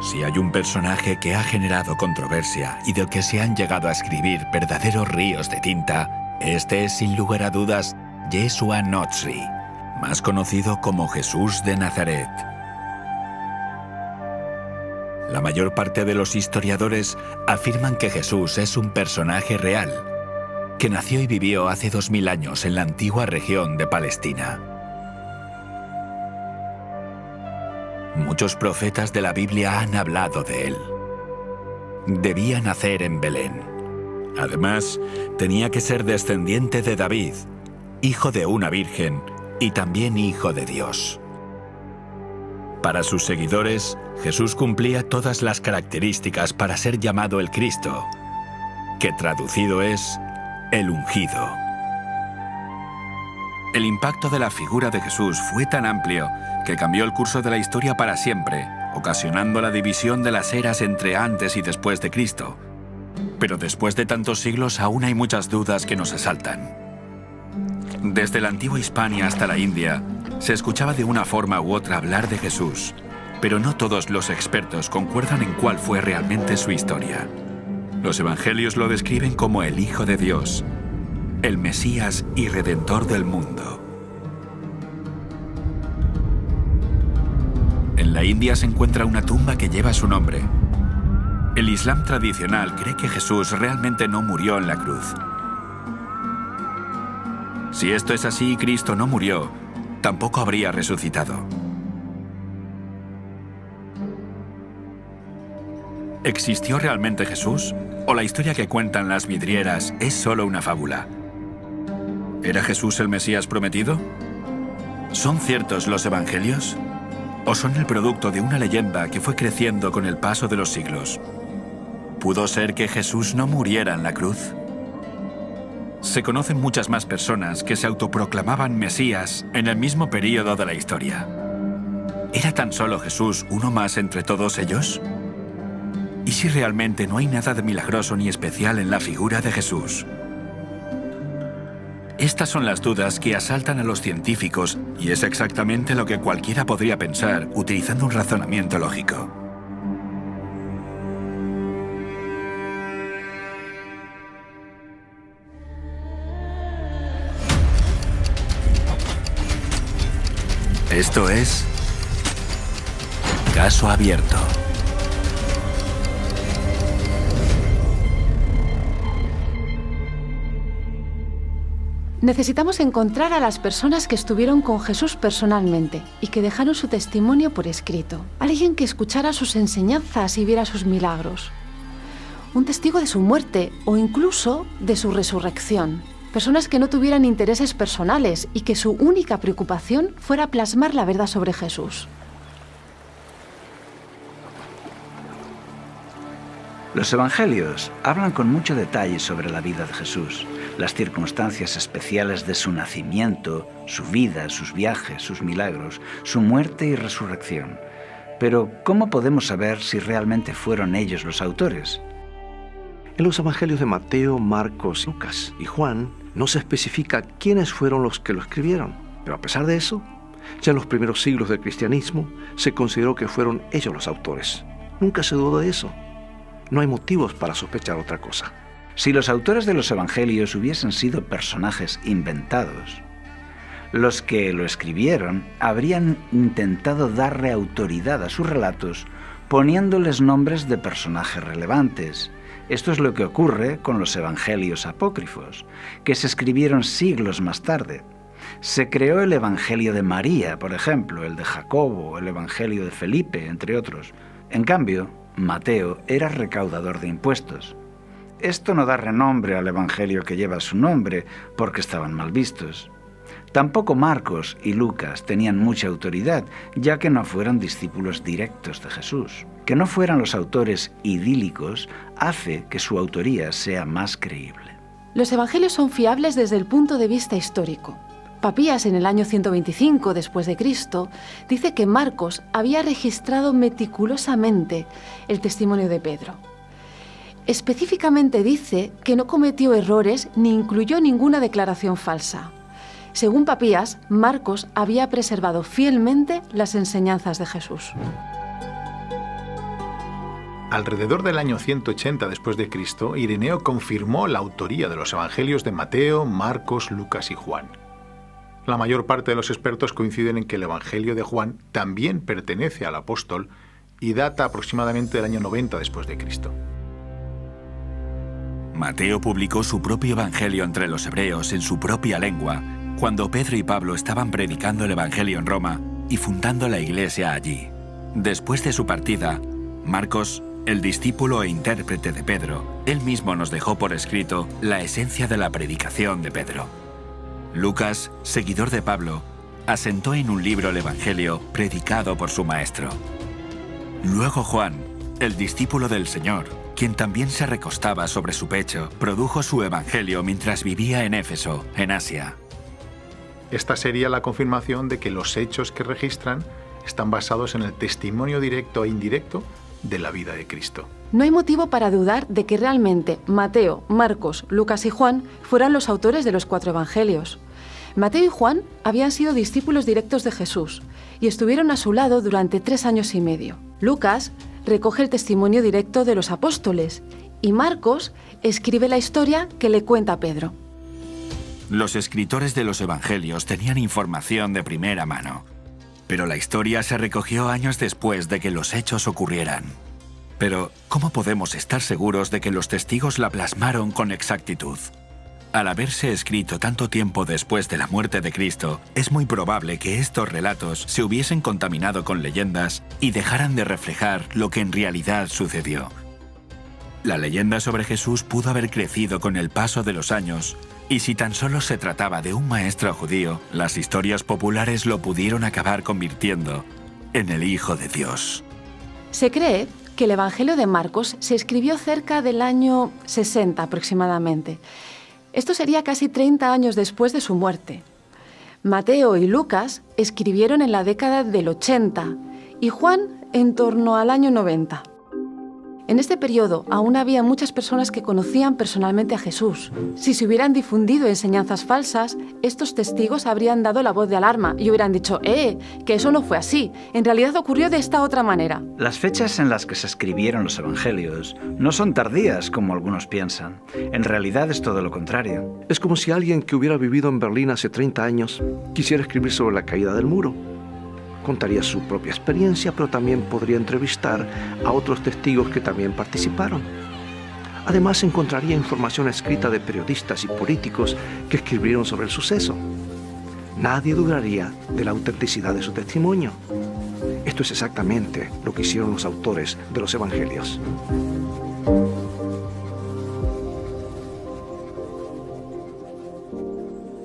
Si hay un personaje que ha generado controversia y del que se han llegado a escribir verdaderos ríos de tinta, este es sin lugar a dudas Yeshua Notzri, más conocido como Jesús de Nazaret. La mayor parte de los historiadores afirman que Jesús es un personaje real, que nació y vivió hace 2000 años en la antigua región de Palestina. Muchos profetas de la Biblia han hablado de él. Debía nacer en Belén. Además, tenía que ser descendiente de David, hijo de una virgen y también hijo de Dios. Para sus seguidores, Jesús cumplía todas las características para ser llamado el Cristo, que traducido es el ungido. El impacto de la figura de Jesús fue tan amplio que cambió el curso de la historia para siempre, ocasionando la división de las eras entre antes y después de Cristo. Pero después de tantos siglos aún hay muchas dudas que nos asaltan. Desde la antigua Hispania hasta la India, se escuchaba de una forma u otra hablar de Jesús, pero no todos los expertos concuerdan en cuál fue realmente su historia. Los evangelios lo describen como el Hijo de Dios, el Mesías y Redentor del mundo. En la India se encuentra una tumba que lleva su nombre. El Islam tradicional cree que Jesús realmente no murió en la cruz. Si esto es así y Cristo no murió, tampoco habría resucitado. ¿Existió realmente Jesús? ¿O la historia que cuentan las vidrieras es solo una fábula? ¿Era Jesús el Mesías prometido? ¿Son ciertos los evangelios? ¿O son el producto de una leyenda que fue creciendo con el paso de los siglos? ¿Pudo ser que Jesús no muriera en la cruz? Se conocen muchas más personas que se autoproclamaban Mesías en el mismo período de la historia. ¿Era tan solo Jesús uno más entre todos ellos? ¿Y si realmente no hay nada de milagroso ni especial en la figura de Jesús? Estas son las dudas que asaltan a los científicos y es exactamente lo que cualquiera podría pensar utilizando un razonamiento lógico. Esto es Caso Abierto. Necesitamos encontrar a las personas que estuvieron con Jesús personalmente y que dejaron su testimonio por escrito. Alguien que escuchara sus enseñanzas y viera sus milagros. Un testigo de su muerte o incluso de su resurrección. Personas que no tuvieran intereses personales y que su única preocupación fuera plasmar la verdad sobre Jesús. Los evangelios hablan con mucho detalle sobre la vida de Jesús, las circunstancias especiales de su nacimiento, su vida, sus viajes, sus milagros, su muerte y resurrección. Pero, ¿cómo podemos saber si realmente fueron ellos los autores? En los evangelios de Mateo, Marcos, Lucas y Juan no se especifica quiénes fueron los que lo escribieron. Pero a pesar de eso, ya en los primeros siglos del cristianismo se consideró que fueron ellos los autores. Nunca se dudó de eso. No hay motivos para sospechar otra cosa. Si los autores de los evangelios hubiesen sido personajes inventados, los que lo escribieron habrían intentado darle autoridad a sus relatos poniéndoles nombres de personajes relevantes. Esto es lo que ocurre con los evangelios apócrifos, que se escribieron siglos más tarde. Se creó el Evangelio de María, por ejemplo, el de Jacobo, el Evangelio de Felipe, entre otros. En cambio, Mateo era recaudador de impuestos. Esto no da renombre al evangelio que lleva su nombre, porque estaban mal vistos. Tampoco Marcos y Lucas tenían mucha autoridad, ya que no fueron discípulos directos de Jesús. Que no fueran los autores idílicos hace que su autoría sea más creíble. Los evangelios son fiables desde el punto de vista histórico. Papías, en el año 125 después de Cristo, dice que Marcos había registrado meticulosamente el testimonio de Pedro. Específicamente dice que no cometió errores ni incluyó ninguna declaración falsa. Según Papías, Marcos había preservado fielmente las enseñanzas de Jesús. Alrededor del año 180 después de Cristo, Ireneo confirmó la autoría de los evangelios de Mateo, Marcos, Lucas y Juan. La mayor parte de los expertos coinciden en que el evangelio de Juan también pertenece al apóstol y data aproximadamente del año 90 después de Cristo. Mateo publicó su propio evangelio entre los hebreos en su propia lengua cuando Pedro y Pablo estaban predicando el evangelio en Roma y fundando la iglesia allí. Después de su partida, Marcos, el discípulo e intérprete de Pedro, él mismo nos dejó por escrito la esencia de la predicación de Pedro. Lucas, seguidor de Pablo, asentó en un libro el evangelio predicado por su maestro. Luego Juan, el discípulo del Señor, quien también se recostaba sobre su pecho, produjo su evangelio mientras vivía en Éfeso, en Asia. Esta sería la confirmación de que los hechos que registran están basados en el testimonio directo e indirecto de la vida de Cristo. No hay motivo para dudar de que realmente Mateo, Marcos, Lucas y Juan fueran los autores de los 4 evangelios. Mateo y Juan habían sido discípulos directos de Jesús y estuvieron a su lado durante 3 años y medio. Lucas recoge el testimonio directo de los apóstoles y Marcos escribe la historia que le cuenta Pedro. Los escritores de los evangelios tenían información de primera mano, pero la historia se recogió años después de que los hechos ocurrieran. Pero, ¿cómo podemos estar seguros de que los testigos la plasmaron con exactitud? Al haberse escrito tanto tiempo después de la muerte de Cristo, es muy probable que estos relatos se hubiesen contaminado con leyendas y dejaran de reflejar lo que en realidad sucedió. La leyenda sobre Jesús pudo haber crecido con el paso de los años, y si tan solo se trataba de un maestro judío, las historias populares lo pudieron acabar convirtiendo en el Hijo de Dios. Se cree que el Evangelio de Marcos se escribió cerca del año 60 aproximadamente. Esto sería casi 30 años después de su muerte. Mateo y Lucas escribieron en la década del 80 y Juan en torno al año 90. En este periodo aún había muchas personas que conocían personalmente a Jesús. Si se hubieran difundido enseñanzas falsas, estos testigos habrían dado la voz de alarma y hubieran dicho, que eso no fue así, en realidad ocurrió de esta otra manera. Las fechas en las que se escribieron los evangelios no son tardías como algunos piensan. En realidad es todo lo contrario. Es como si alguien que hubiera vivido en Berlín hace 30 años quisiera escribir sobre la caída del muro. Contaría su propia experiencia, pero también podría entrevistar a otros testigos que también participaron. Además, encontraría información escrita de periodistas y políticos que escribieron sobre el suceso. Nadie dudaría de la autenticidad de su testimonio. Esto es exactamente lo que hicieron los autores de los evangelios.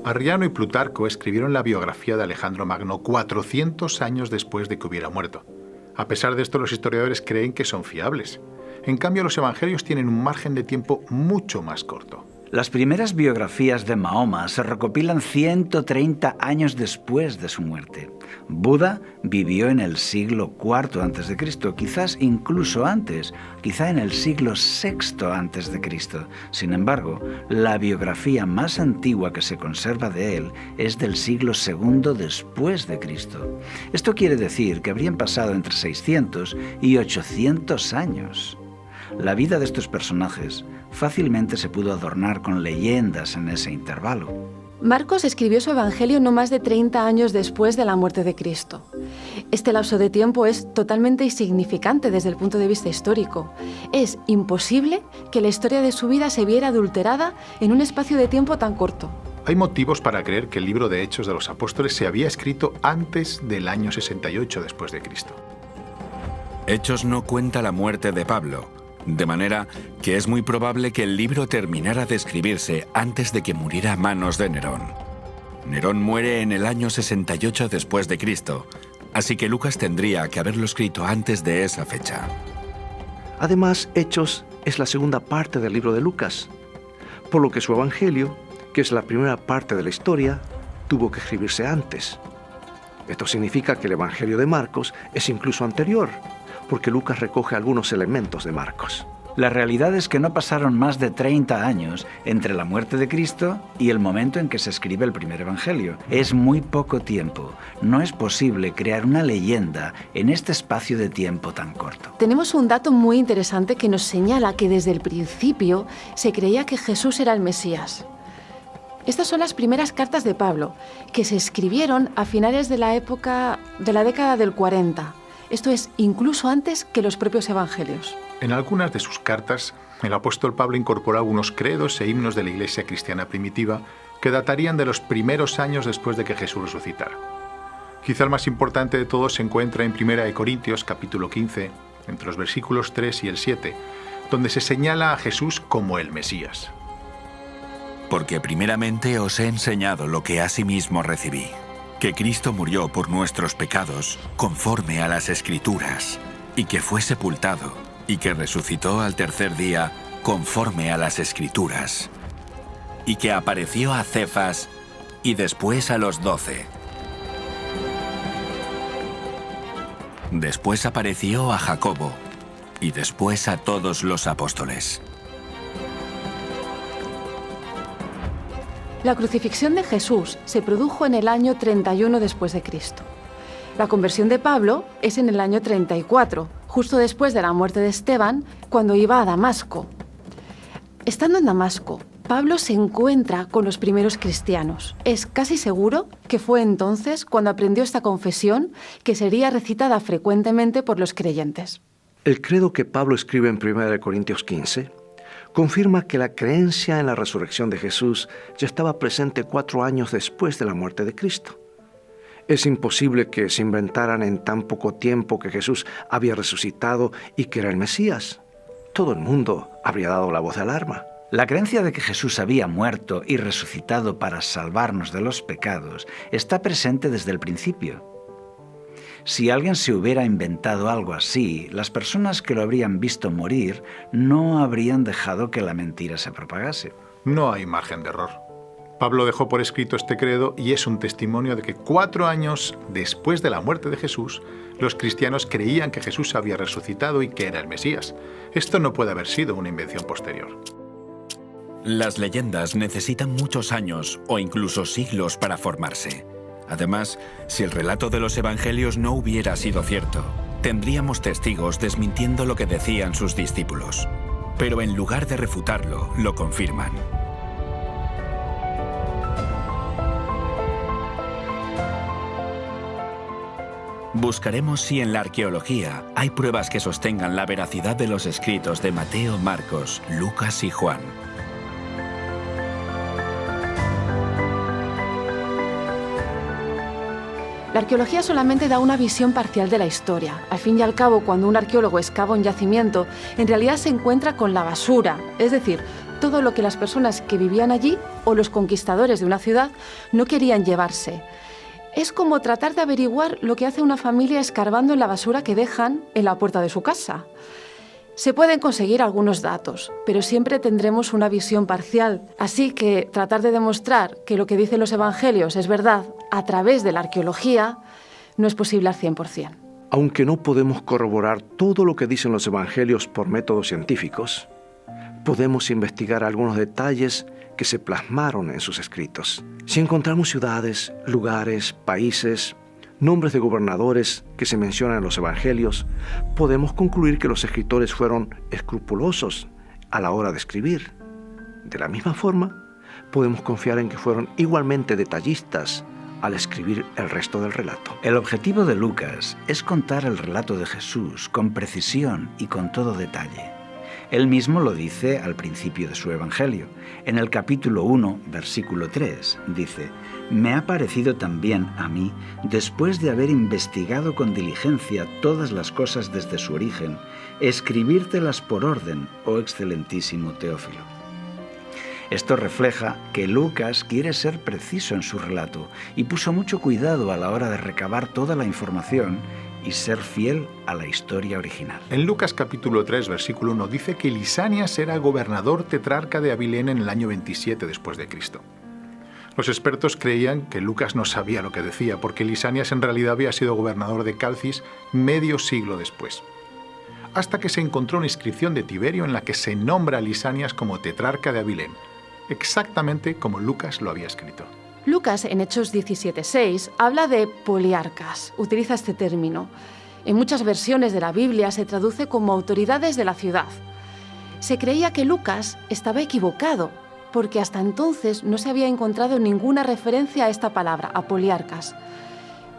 Arriano y Plutarco escribieron la biografía de Alejandro Magno 400 años después de que hubiera muerto. A pesar de esto, los historiadores creen que son fiables. En cambio, los evangelios tienen un margen de tiempo mucho más corto. Las primeras biografías de Mahoma se recopilan 130 años después de su muerte. Buda vivió en el siglo IV a.C., quizás incluso antes, quizá en el siglo VI a.C. Sin embargo, la biografía más antigua que se conserva de él es del siglo II después de Cristo. Esto quiere decir que habrían pasado entre 600 y 800 años. La vida de estos personajes fácilmente se pudo adornar con leyendas en ese intervalo. Marcos escribió su evangelio no más de 30 años después de la muerte de Cristo. Este lapso de tiempo es totalmente insignificante desde el punto de vista histórico. Es imposible que la historia de su vida se viera adulterada en un espacio de tiempo tan corto. Hay motivos para creer que el libro de Hechos de los Apóstoles se había escrito antes del año 68 después de Cristo. Hechos no cuenta la muerte de Pablo, de manera que es muy probable que el libro terminara de escribirse antes de que muriera a manos de Nerón. Nerón muere en el año 68 después de Cristo, así que Lucas tendría que haberlo escrito antes de esa fecha. Además, Hechos es la segunda parte del libro de Lucas, por lo que su evangelio, que es la primera parte de la historia, tuvo que escribirse antes. Esto significa que el evangelio de Marcos es incluso anterior, porque Lucas recoge algunos elementos de Marcos. La realidad es que no pasaron más de 30 años entre la muerte de Cristo y el momento en que se escribe el primer Evangelio. Es muy poco tiempo. No es posible crear una leyenda en este espacio de tiempo tan corto. Tenemos un dato muy interesante que nos señala que desde el principio se creía que Jesús era el Mesías. Estas son las primeras cartas de Pablo, que se escribieron a finales de la década del 40. Esto es, incluso antes que los propios evangelios. En algunas de sus cartas, el apóstol Pablo incorporó algunos credos e himnos de la iglesia cristiana primitiva que datarían de los primeros años después de que Jesús resucitara. Quizá el más importante de todos se encuentra en 1 Corintios capítulo 15, entre los versículos 3 y el 7, donde se señala a Jesús como el Mesías. Porque primeramente os he enseñado lo que asimismo recibí, que Cristo murió por nuestros pecados conforme a las Escrituras, y que fue sepultado, y que resucitó al tercer día conforme a las Escrituras, y que apareció a Cefas y después a los 12. Después apareció a Jacobo y después a todos los apóstoles. La crucifixión de Jesús se produjo en el año 31 después de Cristo. La conversión de Pablo es en el año 34, justo después de la muerte de Esteban, cuando iba a Damasco. Estando en Damasco, Pablo se encuentra con los primeros cristianos. Es casi seguro que fue entonces cuando aprendió esta confesión que sería recitada frecuentemente por los creyentes. El credo que Pablo escribe en 1 Corintios 15 confirma que la creencia en la resurrección de Jesús ya estaba presente 4 años después de la muerte de Cristo. Es imposible que se inventaran en tan poco tiempo que Jesús había resucitado y que era el Mesías. Todo el mundo habría dado la voz de alarma. La creencia de que Jesús había muerto y resucitado para salvarnos de los pecados está presente desde el principio. Si alguien se hubiera inventado algo así, las personas que lo habrían visto morir no habrían dejado que la mentira se propagase. No hay margen de error. Pablo dejó por escrito este credo y es un testimonio de que 4 años después de la muerte de Jesús, los cristianos creían que Jesús había resucitado y que era el Mesías. Esto no puede haber sido una invención posterior. Las leyendas necesitan muchos años o incluso siglos para formarse. Además, si el relato de los evangelios no hubiera sido cierto, tendríamos testigos desmintiendo lo que decían sus discípulos. Pero en lugar de refutarlo, lo confirman. Buscaremos si en la arqueología hay pruebas que sostengan la veracidad de los escritos de Mateo, Marcos, Lucas y Juan. La arqueología solamente da una visión parcial de la historia. Al fin y al cabo, cuando un arqueólogo excava un yacimiento, en realidad se encuentra con la basura, es decir, todo lo que las personas que vivían allí o los conquistadores de una ciudad no querían llevarse. Es como tratar de averiguar lo que hace una familia escarbando en la basura que dejan en la puerta de su casa. Se pueden conseguir algunos datos, pero siempre tendremos una visión parcial. Así que tratar de demostrar que lo que dicen los evangelios es verdad a través de la arqueología no es posible al 100%. Aunque no podemos corroborar todo lo que dicen los evangelios por métodos científicos, podemos investigar algunos detalles que se plasmaron en sus escritos. Si encontramos ciudades, lugares, países, nombres de gobernadores que se mencionan en los evangelios, podemos concluir que los escritores fueron escrupulosos a la hora de escribir. De la misma forma, podemos confiar en que fueron igualmente detallistas al escribir el resto del relato. El objetivo de Lucas es contar el relato de Jesús con precisión y con todo detalle. Él mismo lo dice al principio de su Evangelio. En el capítulo 1, versículo 3, dice: «Me ha parecido también a mí, después de haber investigado con diligencia todas las cosas desde su origen, escribírtelas por orden, oh excelentísimo Teófilo». Esto refleja que Lucas quiere ser preciso en su relato y puso mucho cuidado a la hora de recabar toda la información y ser fiel a la historia original. En Lucas capítulo 3, versículo 1, dice que Lisanias era gobernador tetrarca de Abilene en el año 27 después de Cristo. Los expertos creían que Lucas no sabía lo que decía, porque Lisanias en realidad había sido gobernador de Calcis medio siglo después. hasta que se encontró una inscripción de Tiberio en la que se nombra a Lisanias como tetrarca de Abilén, exactamente como Lucas lo había escrito. Lucas, en Hechos 17:6, habla de poliarcas, utiliza este término. En muchas versiones de la Biblia se traduce como autoridades de la ciudad. Se creía que Lucas estaba equivocado, porque hasta entonces no se había encontrado ninguna referencia a esta palabra, a poliarcas.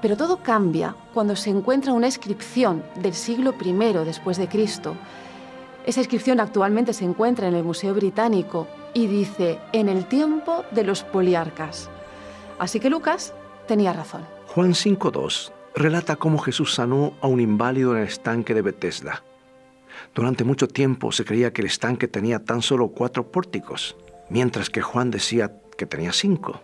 Pero todo cambia cuando se encuentra una inscripción del siglo I después de Cristo. Esa inscripción actualmente se encuentra en el Museo Británico y dice, en el tiempo de los poliarcas. Así que Lucas tenía razón. Juan 5:2 relata cómo Jesús sanó a un inválido en el estanque de Betesda. Durante mucho tiempo se creía que el estanque tenía tan solo 4 pórticos, mientras que Juan decía que tenía 5.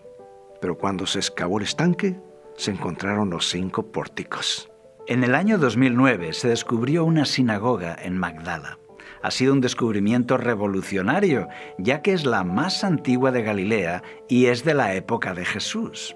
Pero cuando se excavó el estanque, se encontraron los 5 pórticos. En el año 2009 se descubrió una sinagoga en Magdala. Ha sido un descubrimiento revolucionario, ya que es la más antigua de Galilea y es de la época de Jesús.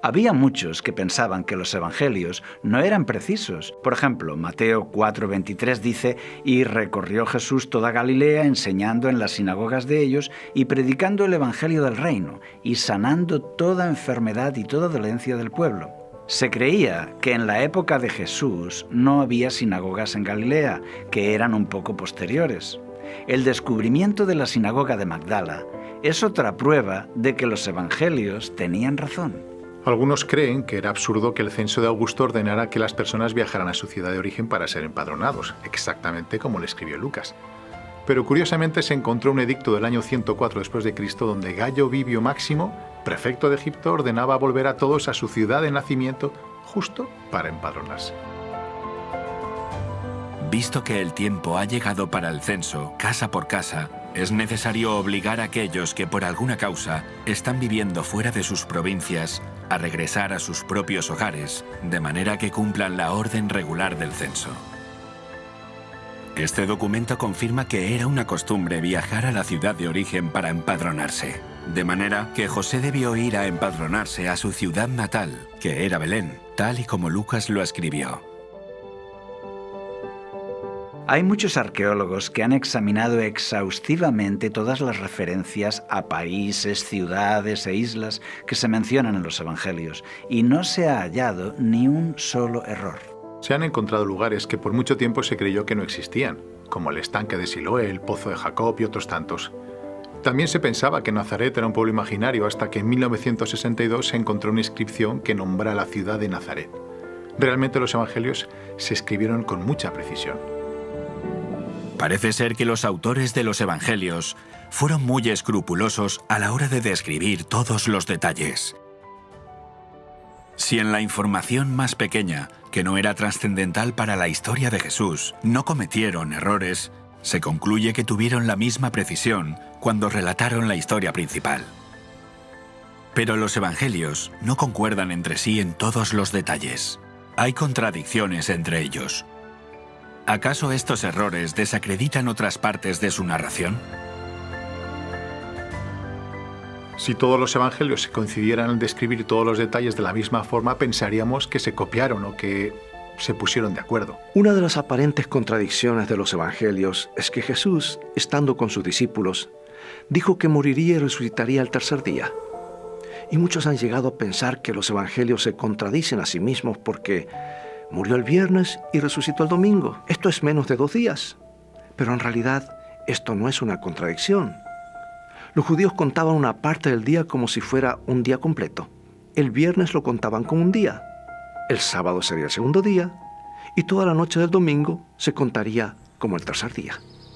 Había muchos que pensaban que los evangelios no eran precisos. Por ejemplo, Mateo 4:23 dice, «Y recorrió Jesús toda Galilea, enseñando en las sinagogas de ellos y predicando el evangelio del reino, y sanando toda enfermedad y toda dolencia del pueblo». Se creía que en la época de Jesús no había sinagogas en Galilea, que eran un poco posteriores. El descubrimiento de la sinagoga de Magdala es otra prueba de que los evangelios tenían razón. Algunos creen que era absurdo que el censo de Augusto ordenara que las personas viajaran a su ciudad de origen para ser empadronados, exactamente como le escribió Lucas. Pero curiosamente se encontró un edicto del año 104 después de Cristo donde Gayo Vibio Máximo, prefecto de Egipto, ordenaba volver a todos a su ciudad de nacimiento justo para empadronarse. Visto que el tiempo ha llegado para el censo, casa por casa, es necesario obligar a aquellos que por alguna causa están viviendo fuera de sus provincias a regresar a sus propios hogares, de manera que cumplan la orden regular del censo. Este documento confirma que era una costumbre viajar a la ciudad de origen para empadronarse, de manera que José debió ir a empadronarse a su ciudad natal, que era Belén, tal y como Lucas lo escribió. Hay muchos arqueólogos que han examinado exhaustivamente todas las referencias a países, ciudades e islas que se mencionan en los evangelios, y no se ha hallado ni un solo error. Se han encontrado lugares que por mucho tiempo se creyó que no existían, como el estanque de Siloé, el pozo de Jacob y otros tantos. También se pensaba que Nazaret era un pueblo imaginario hasta que en 1962 se encontró una inscripción que nombra la ciudad de Nazaret. Realmente los evangelios se escribieron con mucha precisión. Parece ser que los autores de los evangelios fueron muy escrupulosos a la hora de describir todos los detalles. Si en la información más pequeña, que no era trascendental para la historia de Jesús, no cometieron errores, se concluye que tuvieron la misma precisión cuando relataron la historia principal. Pero los evangelios no concuerdan entre sí en todos los detalles. Hay contradicciones entre ellos. ¿Acaso estos errores desacreditan otras partes de su narración? Si todos los evangelios se coincidieran en describir todos los detalles de la misma forma, pensaríamos que se copiaron o que se pusieron de acuerdo. Una de las aparentes contradicciones de los evangelios es que Jesús, estando con sus discípulos, dijo que moriría y resucitaría al tercer día. Y muchos han llegado a pensar que los evangelios se contradicen a sí mismos porque murió el viernes y resucitó el domingo. Esto es menos de 2 días. Pero en realidad, esto no es una contradicción. Los judíos contaban una parte del día como si fuera un día completo. El viernes lo contaban como un día. El sábado sería el segundo día. Y toda la noche del domingo se contaría como el tercer día.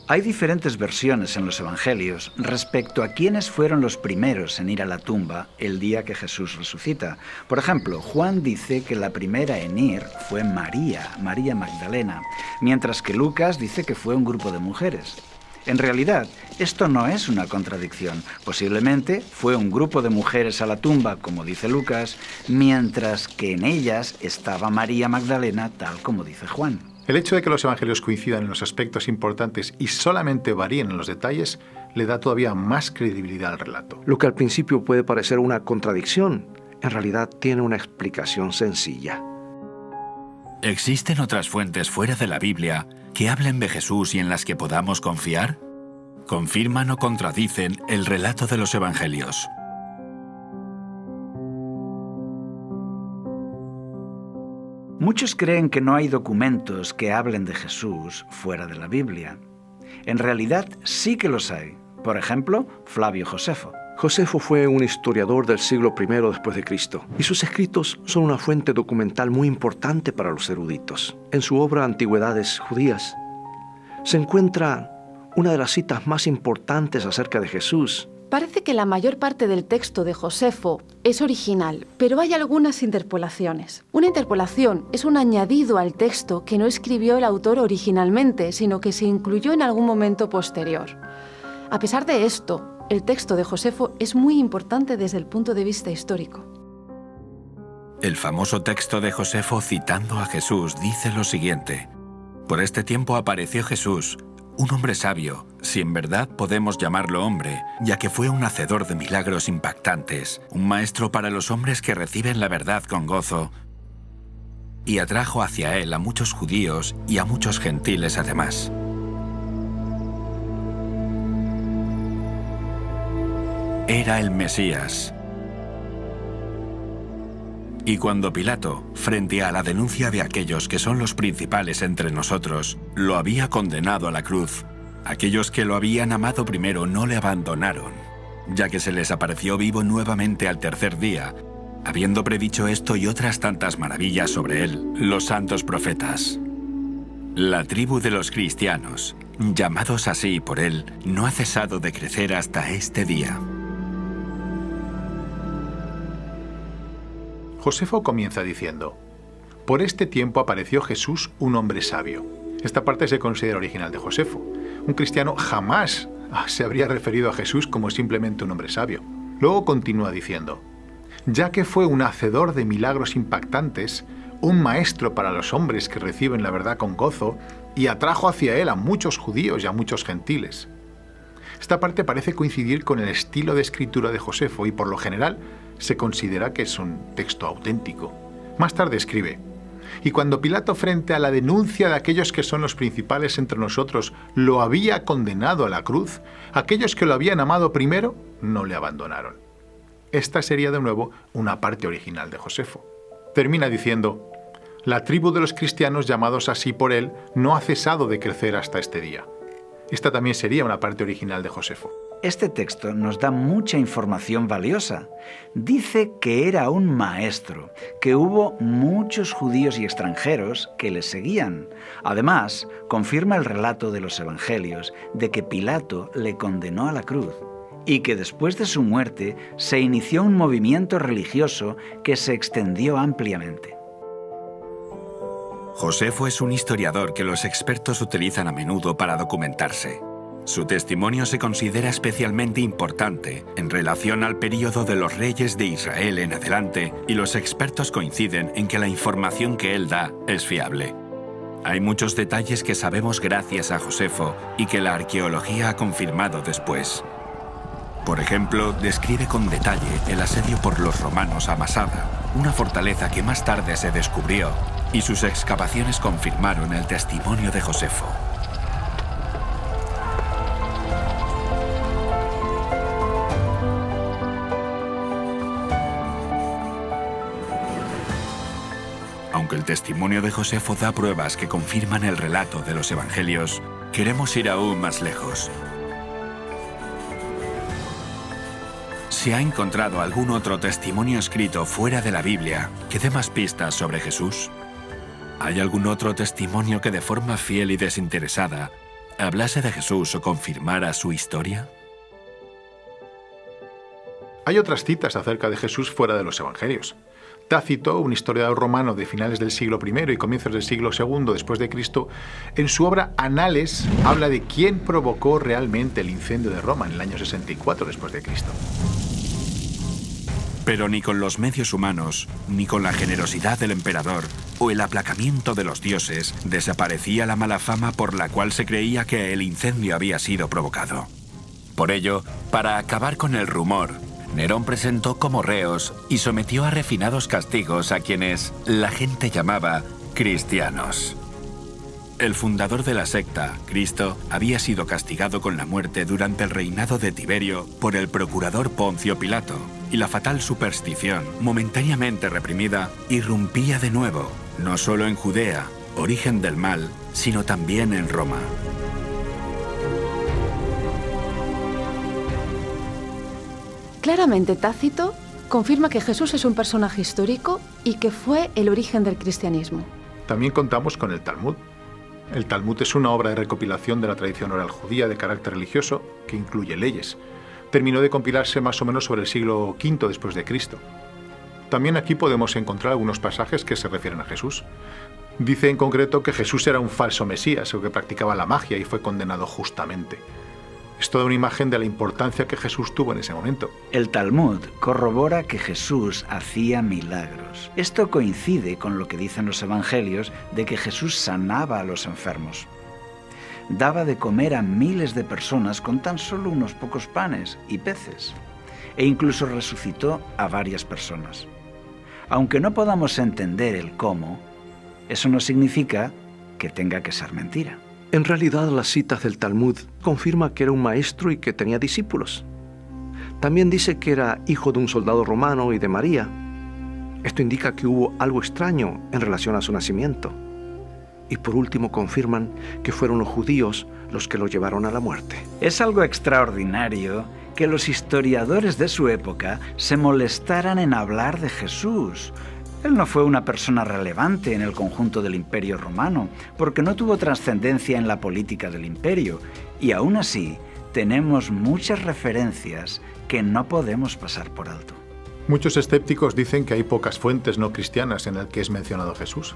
Hay diferentes versiones en los evangelios respecto a quiénes fueron los primeros en ir a la tumba el día que Jesús resucita. Por ejemplo, Juan dice que la primera en ir fue María Magdalena, mientras que Lucas dice que fue un grupo de mujeres. En realidad, esto no es una contradicción. Posiblemente fue un grupo de mujeres a la tumba, como dice Lucas, mientras que en ellas estaba María Magdalena, tal como dice Juan. El hecho de que los evangelios coincidan en los aspectos importantes y solamente varíen en los detalles le da todavía más credibilidad al relato. Lo que al principio puede parecer una contradicción, en realidad tiene una explicación sencilla. Existen otras fuentes fuera de la Biblia que hablen de Jesús y en las que podamos confiar? ¿Confirman o contradicen el relato de los evangelios? Muchos creen que no hay documentos que hablen de Jesús fuera de la Biblia. En realidad sí que los hay. Por ejemplo, Flavio Josefo. Josefo fue un historiador del siglo I después de Cristo, y sus escritos son una fuente documental muy importante para los eruditos. En su obra Antigüedades Judías se encuentra una de las citas más importantes acerca de Jesús. Parece que la mayor parte del texto de Josefo es original, pero hay algunas interpolaciones. Una interpolación es un añadido al texto que no escribió el autor originalmente, sino que se incluyó en algún momento posterior. A pesar de esto, el texto de Josefo es muy importante desde el punto de vista histórico. El famoso texto de Josefo citando a Jesús dice lo siguiente: por este tiempo apareció Jesús, un hombre sabio, si en verdad podemos llamarlo hombre, ya que fue un hacedor de milagros impactantes, un maestro para los hombres que reciben la verdad con gozo, y atrajo hacia él a muchos judíos y a muchos gentiles además. Era el Mesías. Y cuando Pilato, frente a la denuncia de aquellos que son los principales entre nosotros, lo había condenado a la cruz, aquellos que lo habían amado primero no le abandonaron, ya que se les apareció vivo nuevamente al tercer día, habiendo predicho esto y otras tantas maravillas sobre él, los santos profetas. La tribu de los cristianos, llamados así por él, no ha cesado de crecer hasta este día. Josefo comienza diciendo: por este tiempo apareció Jesús, un hombre sabio. Esta parte se considera original de Josefo. Un cristiano jamás se habría referido a Jesús como simplemente un hombre sabio. Luego continúa diciendo: ya que fue un hacedor de milagros impactantes, un maestro para los hombres que reciben la verdad con gozo, y atrajo hacia él a muchos judíos y a muchos gentiles. Esta parte parece coincidir con el estilo de escritura de Josefo y por lo general se considera que es un texto auténtico. Más tarde escribe: y cuando Pilato, frente a la denuncia de aquellos que son los principales entre nosotros, lo había condenado a la cruz, aquellos que lo habían amado primero no le abandonaron. Esta sería de nuevo una parte original de Josefo. Termina diciendo: la tribu de los cristianos llamados así por él no ha cesado de crecer hasta este día. Esta también sería una parte original de Josefo. Este texto nos da mucha información valiosa. Dice que era un maestro, que hubo muchos judíos y extranjeros que le seguían. Además, confirma el relato de los evangelios de que Pilato le condenó a la cruz y que después de su muerte se inició un movimiento religioso que se extendió ampliamente. Josefo es un historiador que los expertos utilizan a menudo para documentarse. Su testimonio se considera especialmente importante en relación al período de los reyes de Israel en adelante, y los expertos coinciden en que la información que él da es fiable. Hay muchos detalles que sabemos gracias a Josefo y que la arqueología ha confirmado después. Por ejemplo, describe con detalle el asedio por los romanos a Masada, una fortaleza que más tarde se descubrió, y sus excavaciones confirmaron el testimonio de Josefo. Aunque el testimonio de Josefo da pruebas que confirman el relato de los evangelios, queremos ir aún más lejos. ¿Se ha encontrado algún otro testimonio escrito fuera de la Biblia que dé más pistas sobre Jesús? ¿Hay algún otro testimonio que de forma fiel y desinteresada hablase de Jesús o confirmara su historia? Hay otras citas acerca de Jesús fuera de los evangelios. Tácito, un historiador romano de finales del siglo I y comienzos del siglo II después de Cristo, en su obra Anales habla de quién provocó realmente el incendio de Roma en el año 64 después de Cristo. Pero ni con los medios humanos, ni con la generosidad del emperador o el aplacamiento de los dioses desaparecía la mala fama por la cual se creía que el incendio había sido provocado. Por ello, para acabar con el rumor, Nerón presentó como reos y sometió a refinados castigos a quienes la gente llamaba cristianos. El fundador de la secta, Cristo, había sido castigado con la muerte durante el reinado de Tiberio por el procurador Poncio Pilato, y la fatal superstición, momentáneamente reprimida, irrumpía de nuevo, no solo en Judea, origen del mal, sino también en Roma. Claramente Tácito confirma que Jesús es un personaje histórico y que fue el origen del cristianismo. También contamos con el Talmud. El Talmud es una obra de recopilación de la tradición oral judía de carácter religioso que incluye leyes. Terminó de compilarse más o menos sobre el siglo V después de Cristo. También aquí podemos encontrar algunos pasajes que se refieren a Jesús. Dice en concreto que Jesús era un falso mesías o que practicaba la magia y fue condenado justamente. Es toda una imagen de la importancia que Jesús tuvo en ese momento. El Talmud corrobora que Jesús hacía milagros. Esto coincide con lo que dicen los evangelios de que Jesús sanaba a los enfermos. Daba de comer a miles de personas con tan solo unos pocos panes y peces. E incluso resucitó a varias personas. Aunque no podamos entender el cómo, eso no significa que tenga que ser mentira. En realidad, las citas del Talmud confirman que era un maestro y que tenía discípulos. También dice que era hijo de un soldado romano y de María. Esto indica que hubo algo extraño en relación a su nacimiento. Y por último confirman que fueron los judíos los que lo llevaron a la muerte. Es algo extraordinario que los historiadores de su época se molestaran en hablar de Jesús. Él no fue una persona relevante en el conjunto del Imperio Romano, porque no tuvo trascendencia en la política del imperio, y aún así tenemos muchas referencias que no podemos pasar por alto. Muchos escépticos dicen que hay pocas fuentes no cristianas en las que es mencionado Jesús.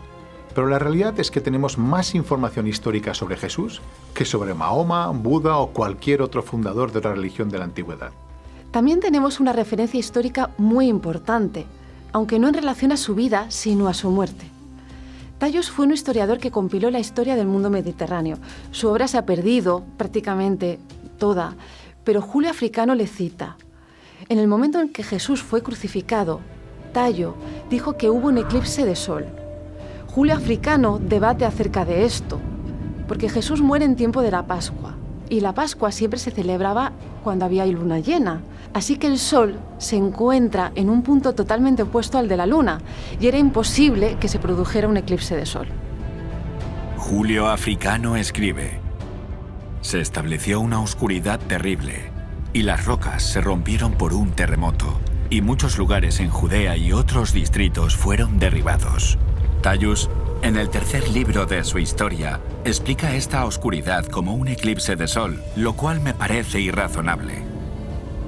Pero la realidad es que tenemos más información histórica sobre Jesús que sobre Mahoma, Buda o cualquier otro fundador de la religión de la antigüedad. También tenemos una referencia histórica muy importante, aunque no en relación a su vida, sino a su muerte. Tallus fue un historiador que compiló la historia del mundo mediterráneo. Su obra se ha perdido prácticamente toda, pero Julio Africano le cita. En el momento en que Jesús fue crucificado, Tallo dijo que hubo un eclipse de sol. Julio Africano debate acerca de esto, porque Jesús muere en tiempo de la Pascua, y la Pascua siempre se celebraba cuando había luna llena. Así que el sol se encuentra en un punto totalmente opuesto al de la luna, y era imposible que se produjera un eclipse de sol. Julio Africano escribe: se estableció una oscuridad terrible, y las rocas se rompieron por un terremoto, y muchos lugares en Judea y otros distritos fueron derribados. Tallus, en el tercer libro de su historia, explica esta oscuridad como un eclipse de sol, lo cual me parece irrazonable.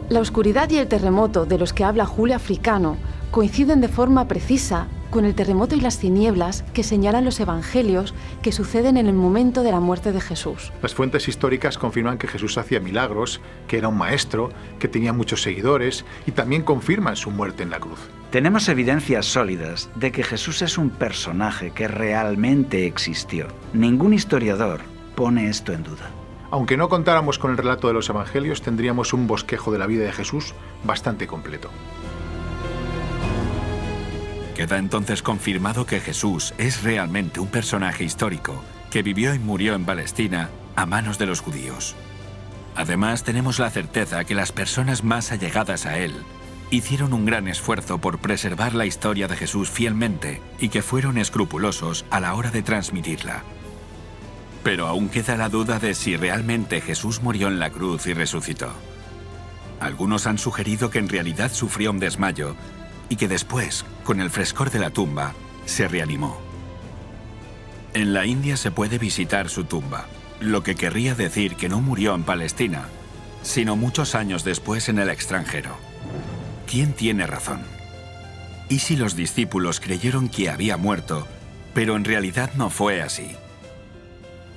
La oscuridad y el terremoto de los que habla Julio Africano coinciden de forma precisa con el terremoto y las tinieblas que señalan los evangelios que suceden en el momento de la muerte de Jesús. Las fuentes históricas confirman que Jesús hacía milagros, que era un maestro, que tenía muchos seguidores y también confirman su muerte en la cruz. Tenemos evidencias sólidas de que Jesús es un personaje que realmente existió. Ningún historiador pone esto en duda. Aunque no contáramos con el relato de los evangelios, tendríamos un bosquejo de la vida de Jesús bastante completo. Queda entonces confirmado que Jesús es realmente un personaje histórico que vivió y murió en Palestina a manos de los judíos. Además, tenemos la certeza que las personas más allegadas a él hicieron un gran esfuerzo por preservar la historia de Jesús fielmente y que fueron escrupulosos a la hora de transmitirla. Pero aún queda la duda de si realmente Jesús murió en la cruz y resucitó. Algunos han sugerido que en realidad sufrió un desmayo y que después, con el frescor de la tumba, se reanimó. En la India se puede visitar su tumba, lo que querría decir que no murió en Palestina, sino muchos años después en el extranjero. ¿Quién tiene razón? ¿Y si los discípulos creyeron que había muerto, pero en realidad no fue así?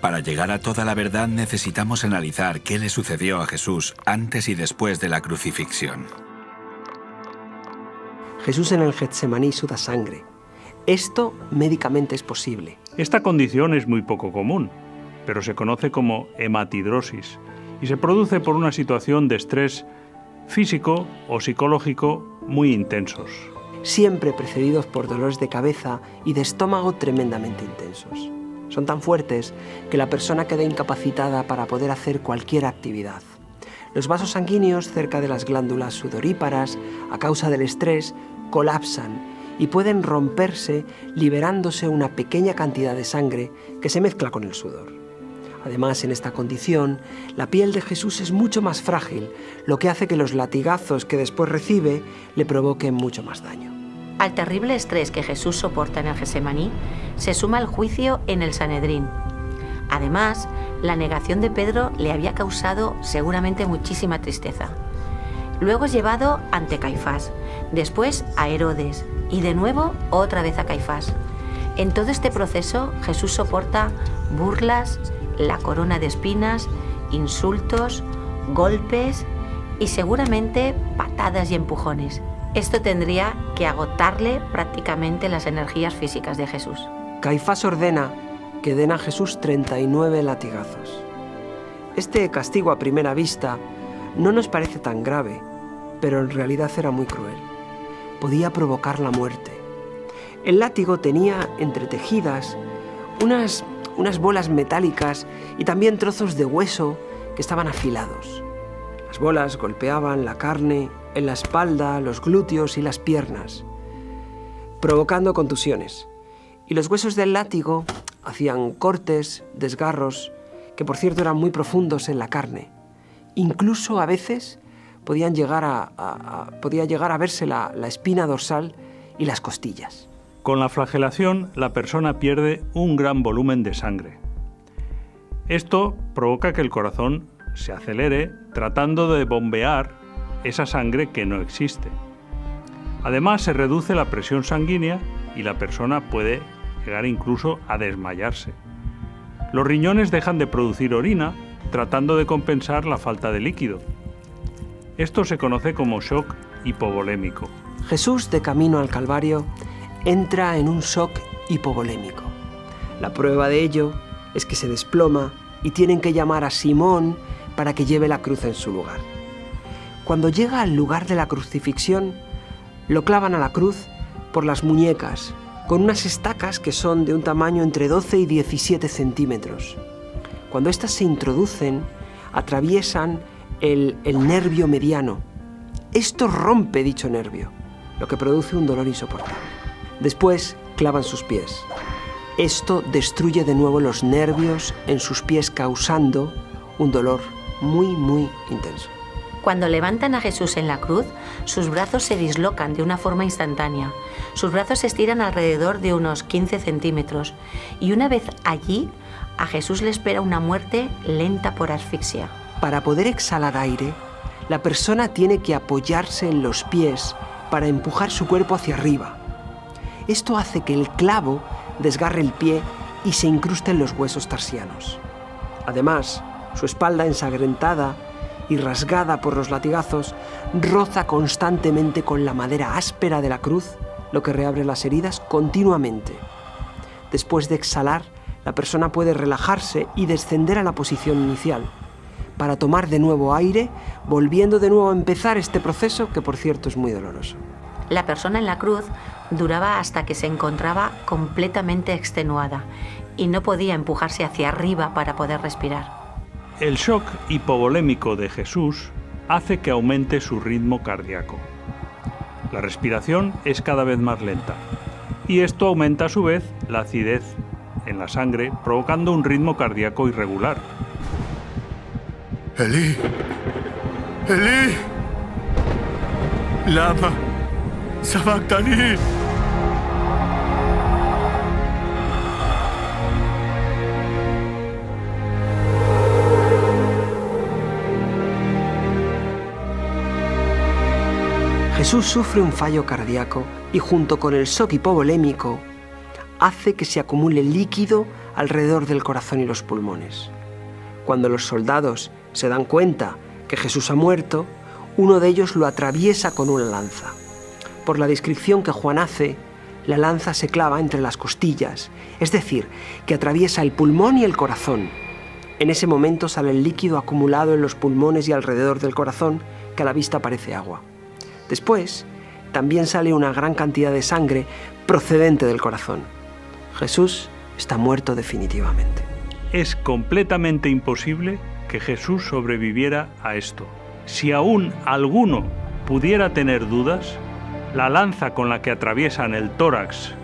Para llegar a toda la verdad necesitamos analizar qué le sucedió a Jesús antes y después de la crucifixión. Jesús en el Getsemaní suda sangre. Esto médicamente es posible. Esta condición es muy poco común, pero se conoce como hematidrosis y se produce por una situación de estrés físico o psicológico muy intensos. Siempre precedidos por dolores de cabeza y de estómago tremendamente intensos. Son tan fuertes que la persona queda incapacitada para poder hacer cualquier actividad. Los vasos sanguíneos cerca de las glándulas sudoríparas, a causa del estrés, colapsan y pueden romperse liberándose una pequeña cantidad de sangre que se mezcla con el sudor. Además, en esta condición, la piel de Jesús es mucho más frágil, lo que hace que los latigazos que después recibe le provoquen mucho más daño. Al terrible estrés que Jesús soporta en el Getsemaní, se suma el juicio en el Sanedrín. Además, la negación de Pedro le había causado seguramente muchísima tristeza. Luego es llevado ante Caifás, después a Herodes y de nuevo otra vez a Caifás. En todo este proceso, Jesús soporta burlas, la corona de espinas, insultos, golpes y seguramente patadas y empujones. Esto tendría que agotarle prácticamente las energías físicas de Jesús. Caifás ordena que den a Jesús 39 latigazos. Este castigo a primera vista no nos parece tan grave, pero en realidad era muy cruel. Podía provocar la muerte. El látigo tenía entretejidas unas bolas metálicas y también trozos de hueso que estaban afilados. Las bolas golpeaban la carne, en la espalda, los glúteos y las piernas, provocando contusiones. Y los huesos del látigo hacían cortes, desgarros, que por cierto eran muy profundos en la carne. Incluso a veces podía llegar a verse la espina dorsal y las costillas. Con la flagelación, la persona pierde un gran volumen de sangre. Esto provoca que el corazón se acelere tratando de bombear esa sangre que no existe. Además, se reduce la presión sanguínea y la persona puede llegar incluso a desmayarse. Los riñones dejan de producir orina, tratando de compensar la falta de líquido. Esto se conoce como shock hipovolémico. Jesús, de camino al Calvario, entra en un shock hipovolémico. La prueba de ello es que se desploma y tienen que llamar a Simón para que lleve la cruz en su lugar. Cuando llega al lugar de la crucifixión, lo clavan a la cruz por las muñecas, con unas estacas que son de un tamaño entre 12 y 17 centímetros. Cuando éstas se introducen, atraviesan el nervio mediano. Esto rompe dicho nervio, lo que produce un dolor insoportable. Después clavan sus pies. Esto destruye de nuevo los nervios en sus pies, causando un dolor muy, muy intenso. Cuando levantan a Jesús en la cruz, sus brazos se dislocan de una forma instantánea. Sus brazos se estiran alrededor de unos 15 centímetros y una vez allí, a Jesús le espera una muerte lenta por asfixia. Para poder exhalar aire, la persona tiene que apoyarse en los pies para empujar su cuerpo hacia arriba. Esto hace que el clavo desgarre el pie y se incruste en los huesos tarsianos. Además, su espalda ensangrentada y rasgada por los latigazos roza constantemente con la madera áspera de la cruz, lo que reabre las heridas continuamente. Después de exhalar, la persona puede relajarse y descender a la posición inicial, para tomar de nuevo aire, volviendo de nuevo a empezar este proceso, que por cierto es muy doloroso. La persona en la cruz duraba hasta que se encontraba completamente extenuada y no podía empujarse hacia arriba para poder respirar. El shock hipovolémico de Jesús hace que aumente su ritmo cardíaco. La respiración es cada vez más lenta y esto aumenta a su vez la acidez en la sangre, provocando un ritmo cardíaco irregular. Elí, Elí, lama sabactani. Jesús sufre un fallo cardíaco y junto con el shock hipovolémico hace que se acumule líquido alrededor del corazón y los pulmones. Cuando los soldados se dan cuenta que Jesús ha muerto, uno de ellos lo atraviesa con una lanza. Por la descripción que Juan hace, la lanza se clava entre las costillas, es decir, que atraviesa el pulmón y el corazón. En ese momento sale el líquido acumulado en los pulmones y alrededor del corazón, que a la vista parece agua. Después, también sale una gran cantidad de sangre procedente del corazón. Jesús está muerto definitivamente. Es completamente imposible que Jesús sobreviviera a esto. Si aún alguno pudiera tener dudas, la lanza con la que atraviesan el tórax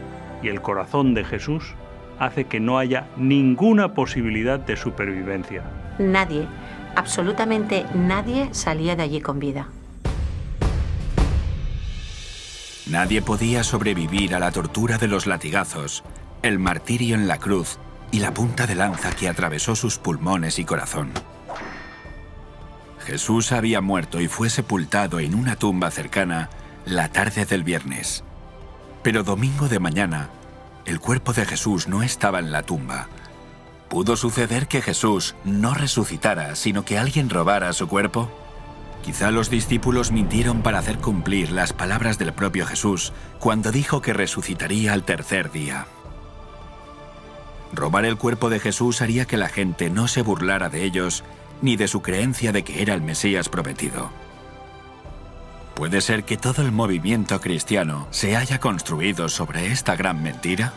y el corazón de Jesús hace que no haya ninguna posibilidad de supervivencia. Nadie, absolutamente nadie salía de allí con vida. Nadie podía sobrevivir a la tortura de los latigazos, el martirio en la cruz y la punta de lanza que atravesó sus pulmones y corazón. Jesús había muerto y fue sepultado en una tumba cercana la tarde del viernes. Pero domingo de mañana, el cuerpo de Jesús no estaba en la tumba. ¿Pudo suceder que Jesús no resucitara, sino que alguien robara su cuerpo? Quizá los discípulos mintieron para hacer cumplir las palabras del propio Jesús cuando dijo que resucitaría al tercer día. Robar el cuerpo de Jesús haría que la gente no se burlara de ellos ni de su creencia de que era el Mesías prometido. ¿Puede ser que todo el movimiento cristiano se haya construido sobre esta gran mentira?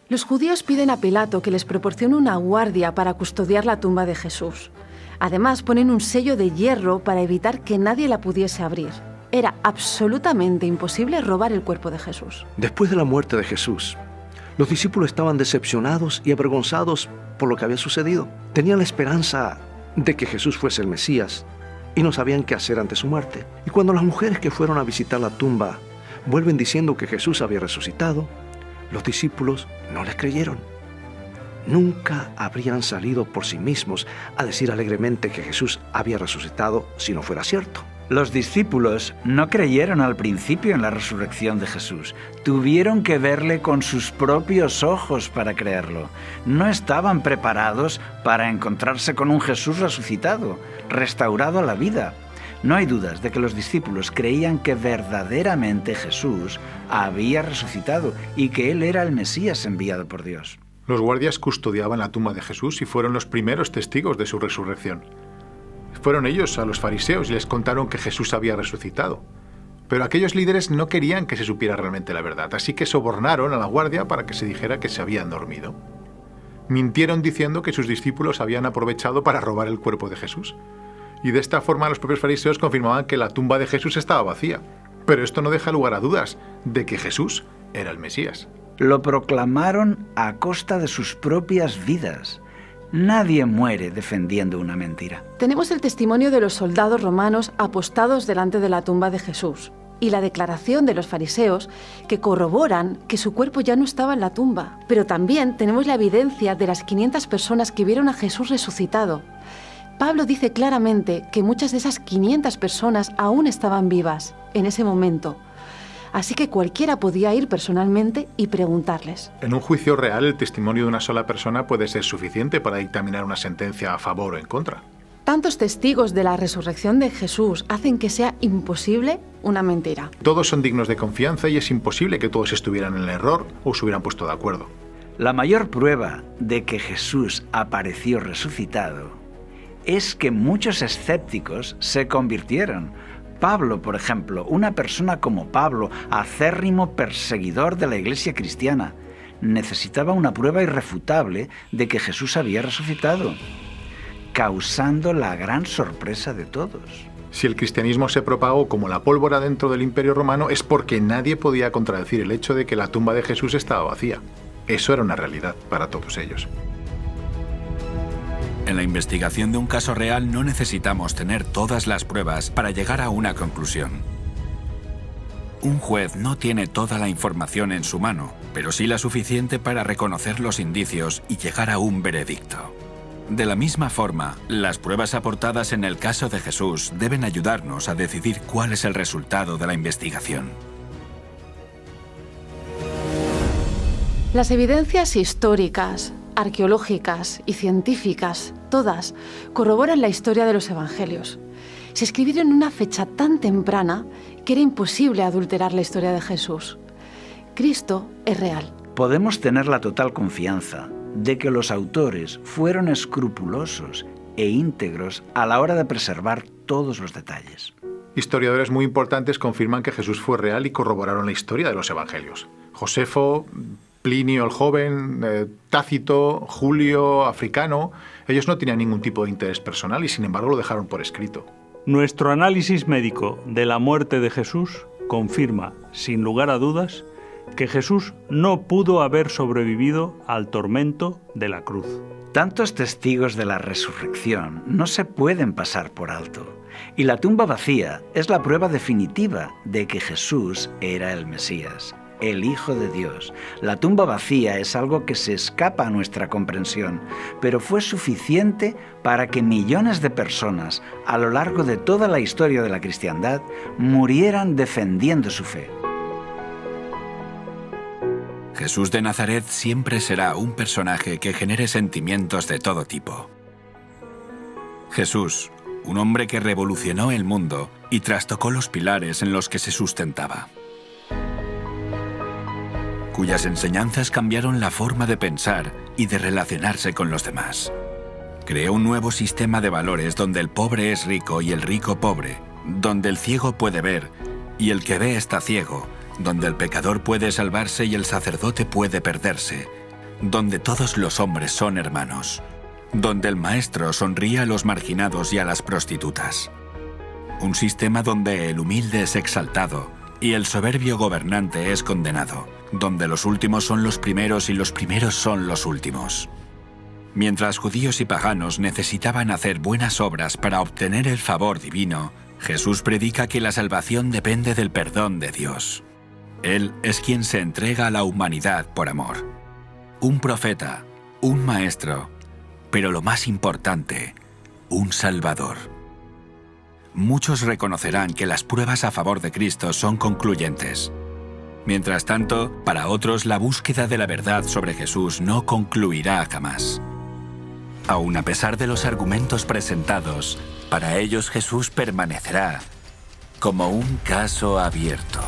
Los judíos piden a Pilato que les proporcione una guardia para custodiar la tumba de Jesús. Además, ponen un sello de hierro para evitar que nadie la pudiese abrir. Era absolutamente imposible robar el cuerpo de Jesús. Después de la muerte de Jesús, los discípulos estaban decepcionados y avergonzados por lo que había sucedido. Tenían la esperanza de que Jesús fuese el Mesías y no sabían qué hacer ante su muerte. Y cuando las mujeres que fueron a visitar la tumba vuelven diciendo que Jesús había resucitado, los discípulos no les creyeron. Nunca habrían salido por sí mismos a decir alegremente que Jesús había resucitado si no fuera cierto. Los discípulos no creyeron al principio en la resurrección de Jesús. Tuvieron que verle con sus propios ojos para creerlo. No estaban preparados para encontrarse con un Jesús resucitado, restaurado a la vida. No hay dudas de que los discípulos creían que verdaderamente Jesús había resucitado y que Él era el Mesías enviado por Dios. Los guardias custodiaban la tumba de Jesús y fueron los primeros testigos de su resurrección. Fueron ellos a los fariseos y les contaron que Jesús había resucitado. Pero aquellos líderes no querían que se supiera realmente la verdad, así que sobornaron a la guardia para que se dijera que se habían dormido. Mintieron diciendo que sus discípulos habían aprovechado para robar el cuerpo de Jesús. Y de esta forma los propios fariseos confirmaban que la tumba de Jesús estaba vacía. Pero esto no deja lugar a dudas de que Jesús era el Mesías. Lo proclamaron a costa de sus propias vidas. Nadie muere defendiendo una mentira. Tenemos el testimonio de los soldados romanos apostados delante de la tumba de Jesús y la declaración de los fariseos que corroboran que su cuerpo ya no estaba en la tumba. Pero también tenemos la evidencia de las 500 personas que vieron a Jesús resucitado. Pablo dice claramente que muchas de esas 500 personas aún estaban vivas en ese momento. Así que cualquiera podía ir personalmente y preguntarles. En un juicio real, el testimonio de una sola persona puede ser suficiente para dictaminar una sentencia a favor o en contra. Tantos testigos de la resurrección de Jesús hacen que sea imposible una mentira. Todos son dignos de confianza y es imposible que todos estuvieran en el error o se hubieran puesto de acuerdo. La mayor prueba de que Jesús apareció resucitado es que muchos escépticos se convirtieron. Pablo, por ejemplo, una persona como Pablo, acérrimo perseguidor de la iglesia cristiana, necesitaba una prueba irrefutable de que Jesús había resucitado, causando la gran sorpresa de todos. Si el cristianismo se propagó como la pólvora dentro del Imperio Romano es porque nadie podía contradecir el hecho de que la tumba de Jesús estaba vacía. Eso era una realidad para todos ellos. En la investigación de un caso real no necesitamos tener todas las pruebas para llegar a una conclusión. Un juez no tiene toda la información en su mano, pero sí la suficiente para reconocer los indicios y llegar a un veredicto. De la misma forma, las pruebas aportadas en el caso de Jesús deben ayudarnos a decidir cuál es el resultado de la investigación. Las evidencias históricas, arqueológicas y científicas, todas, corroboran la historia de los evangelios. Se escribieron en una fecha tan temprana que era imposible adulterar la historia de Jesús. Cristo es real. Podemos tener la total confianza de que los autores fueron escrupulosos e íntegros a la hora de preservar todos los detalles. Historiadores muy importantes confirman que Jesús fue real y corroboraron la historia de los evangelios. Josefo, Plinio el joven, Tácito, Julio, Africano, ellos no tenían ningún tipo de interés personal y sin embargo lo dejaron por escrito. Nuestro análisis médico de la muerte de Jesús confirma, sin lugar a dudas, que Jesús no pudo haber sobrevivido al tormento de la cruz. Tantos testigos de la resurrección no se pueden pasar por alto, y la tumba vacía es la prueba definitiva de que Jesús era el Mesías, el Hijo de Dios. La tumba vacía es algo que se escapa a nuestra comprensión, pero fue suficiente para que millones de personas a lo largo de toda la historia de la cristiandad murieran defendiendo su fe. Jesús de Nazaret siempre será un personaje que genere sentimientos de todo tipo. Jesús, un hombre que revolucionó el mundo y trastocó los pilares en los que se sustentaba, cuyas enseñanzas cambiaron la forma de pensar y de relacionarse con los demás. Creó un nuevo sistema de valores donde el pobre es rico y el rico pobre, donde el ciego puede ver y el que ve está ciego, donde el pecador puede salvarse y el sacerdote puede perderse, donde todos los hombres son hermanos, donde el maestro sonríe a los marginados y a las prostitutas. Un sistema donde el humilde es exaltado y el soberbio gobernante es condenado, donde los últimos son los primeros y los primeros son los últimos. Mientras judíos y paganos necesitaban hacer buenas obras para obtener el favor divino, Jesús predica que la salvación depende del perdón de Dios. Él es quien se entrega a la humanidad por amor. Un profeta, un maestro, pero lo más importante, un salvador. Muchos reconocerán que las pruebas a favor de Cristo son concluyentes. Mientras tanto, para otros la búsqueda de la verdad sobre Jesús no concluirá jamás. Aun a pesar de los argumentos presentados, para ellos Jesús permanecerá como un caso abierto.